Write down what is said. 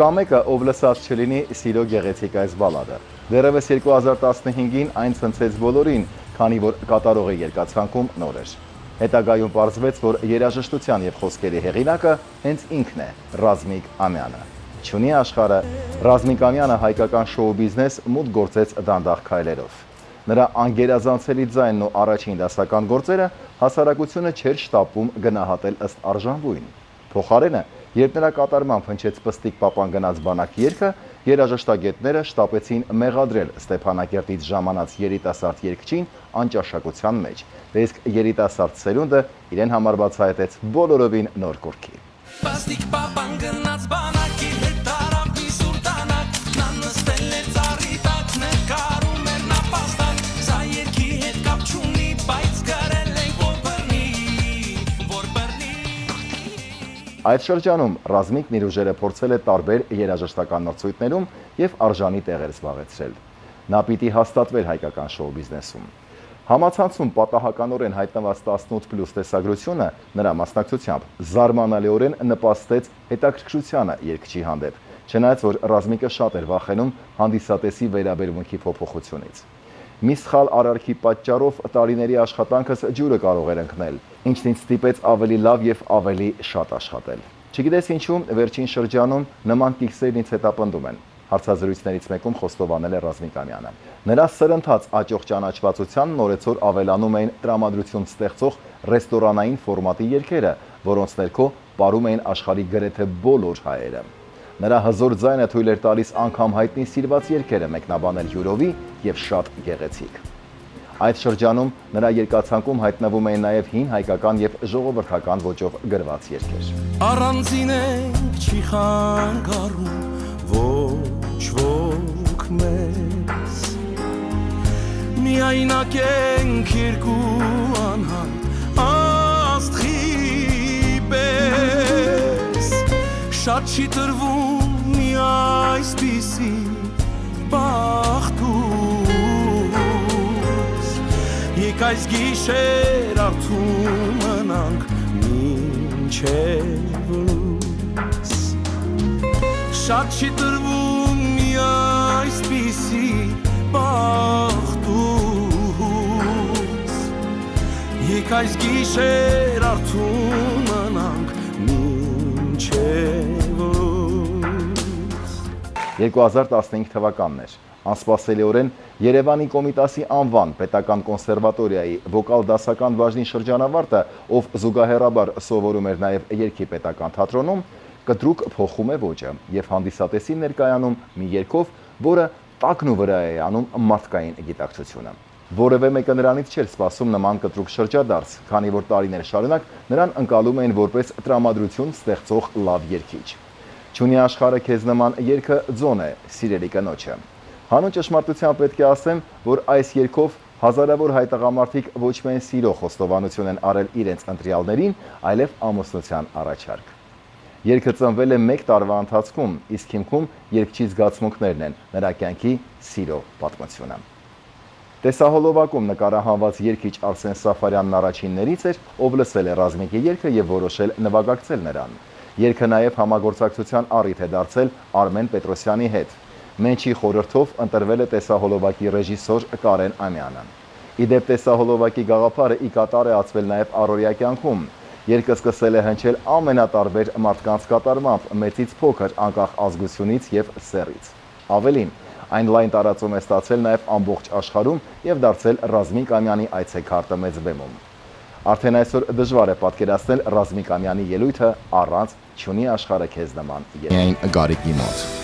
Կա մեկը, ով լսած չլինի սիրո գեղեցիկ այս բալադը։ Դեռևս 2015-ին այն ցնցեց բոլորին, քանի որ կատարողի երկացանկում նոր էր։ Հետագայում պարզվեց, որ երաժշտության եւ խոսքերի հեղինակը հենց ինքն է՝ Ռազմիկ Ամյանը։ Չունի աշխարհը, Ռազմիկ Ամյանը հայկական շոու բիզնես մուտք գործեց դանդաղ քայլերով։ Նրա անգերազանցելի ձայնն ու առաջին դասական գործերը հասարակությունը չէր շտապում գնահատել ըստ արժանվույն։ Փոխարենը, երբ նրա կատարմամբ հնչեց Պստիկ Պապան գնաց բանակ երգը, երաժշտագետները շտապեցին մեղադրել Ստեփանակերտից ժամանած երիտասարդ երգչին անճաշակության մեջ, իսկ երիտասարդ սերունդը իրեն համար բացահայտեց բոլորովին նոր կուրքի։ Պստիկ Պապան գնաց բանակի հետ արավ մի սուրտանակ, նա նստել է ծառի տակ, նկարում էր նա պաստակ, սա երգի հետ կապ չունի, բայց գրել է որ բռնի։ Այդ շրջանում Ռազմիկն իր ուժերը փորձել է տարբեր երաժշտական մրցույթներում եւ արժանի տեղեր զբաղեցրել։ Նա պիտի հաստատվեր հայկական շոու բիզնեսում։ Համացանցում պատահականորեն հայտնված 18+ տեսագրությունը նրա մասնակցությամբ զարմանալիորեն նպաստեց հետաքրքրությանը երգչի հանդեպ, չնայած որ Ռազմիկը շատ էր վախենում հանդիսատեսի վերաբերմունքի փոփոխությունից։ Մի սխալ արարքի պատճառով տարիների աշխատանքս ջուրը կարող էր ընկնել, ինչն ինձ ստիպեց ավելի լավ եւ ավելի շատ աշխատել։ Չգիտես ինչու, վերջին շրջանում նման կիքսերն ինձ հետապնդում են։ Հարցազրույցներից մեկում խոստովանել է Ռազմիկ Ամյանը։ Նրա սրընթաց աճող ճանաչվածության նորեցօր ավելանում էին տրամադրություն ստեղծող ռեստորանային ֆորմատի երգերը, որոնց ներքո պարում էին աշխարհի գրեթե բոլոր հայերը։ Նրա հզոր ձայնը թույլ էր տալիս անգամ հայտնի սիրված երգերը մեկնաբանել յուրովի եւ շատ գեղեցիկ։ Այդ շրջանում նրա երկացանկում հայտնվում էին նաև հին հայկական եւ ժողովրդական ոճով գրված երգեր։ Առանձին ենք չի խանգարում ոչ ոք մեզ, միայնակ ենք երկու անհայտ աստղի պես, շատ չի տրվում մի այսպիսի բախտուս, եկ այս գիշեր արթուն մնանք մինչև լույս, շատ չի տրվում մի այսպիսի բախտուս, եկ այս գիշեր արթուն մնանք մինչև լույս։ 2015 թվականն էր։ Անսպասելիորեն Երևանի Կոմիտասի անվան պետական կոնսերվատորիայի վոկալ դասական բաժնի շրջանավարտը, ով զուգահեռաբար սովորում էր նաև երգի պետական թատրոնում, կտրուկ փոխում է ոճը եւ հանդիսատեսին ներկայանում մի երգով, որը տակն ու վրա է անում մարդկային գիտակցությունը։ Որևէ մեկը նրանից չէր սպասում նման կտրուկ շրջադարձ, քանի որ տարիներ շարունակ նրան ընկալում էին որպես տրամադրություն ստեղծող լավ երգիչ։ Չունի աշխարհը քեզ նման երգը ձոն է, սիրելի կնոջը։ Հանուն ճշմարտության պետք է ասեմ, որ այս երգով հազարավոր հայ տղամարդիկ ոչ միայն սիրո խոստովանություն են արել իրենց ընտրյալներին, այլև ամուսնության առաջարկ։ Երգը ծնվել է 1 տարվա ընթացքում, իսկ հիմքում երգչի զգացմունքներն են, նրա կյանքի սիրո պատմությունը։ Տեսահոլովակում նկարահանված երգիչ Արսեն Սաֆարյանն առաջիններից էր, ով լսել է Ռազմիկի երգը եւ որոշել նվագակցել նրան։ Երգը նաեւ համագործակցության առիթ է դարձել Արմեն Պետրոսյանի հետ։ Մենչի խորհրդով ընտրվել է տեսահոլովակի ռեժիսոր Կարեն Ամյանը։ Իդեպ տեսահոլովակի գաղափարը ի կատար է ածվել նաեւ առօրյա կյանքում։ Երգը սկսել է հնչել ամենատարբեր մարդկանց կատարմամբ, մեծից փոքր, անկախ ազգությունից եւ սեռից։ Ավելին, այն լայն տարածում է ստացել նաեւ ամբողջ աշխարհում եւ դարձել Ռազմիկ Ամյանի այցեքարտը մեծ բեմում։ Արդեն այսօր դժվար է պատկերացնել Ռազմիկ Ամյանի ելույթը առանց «Չունի աշխարհը քեզ նման» երգի։ Միայն Գարիկի մոտ։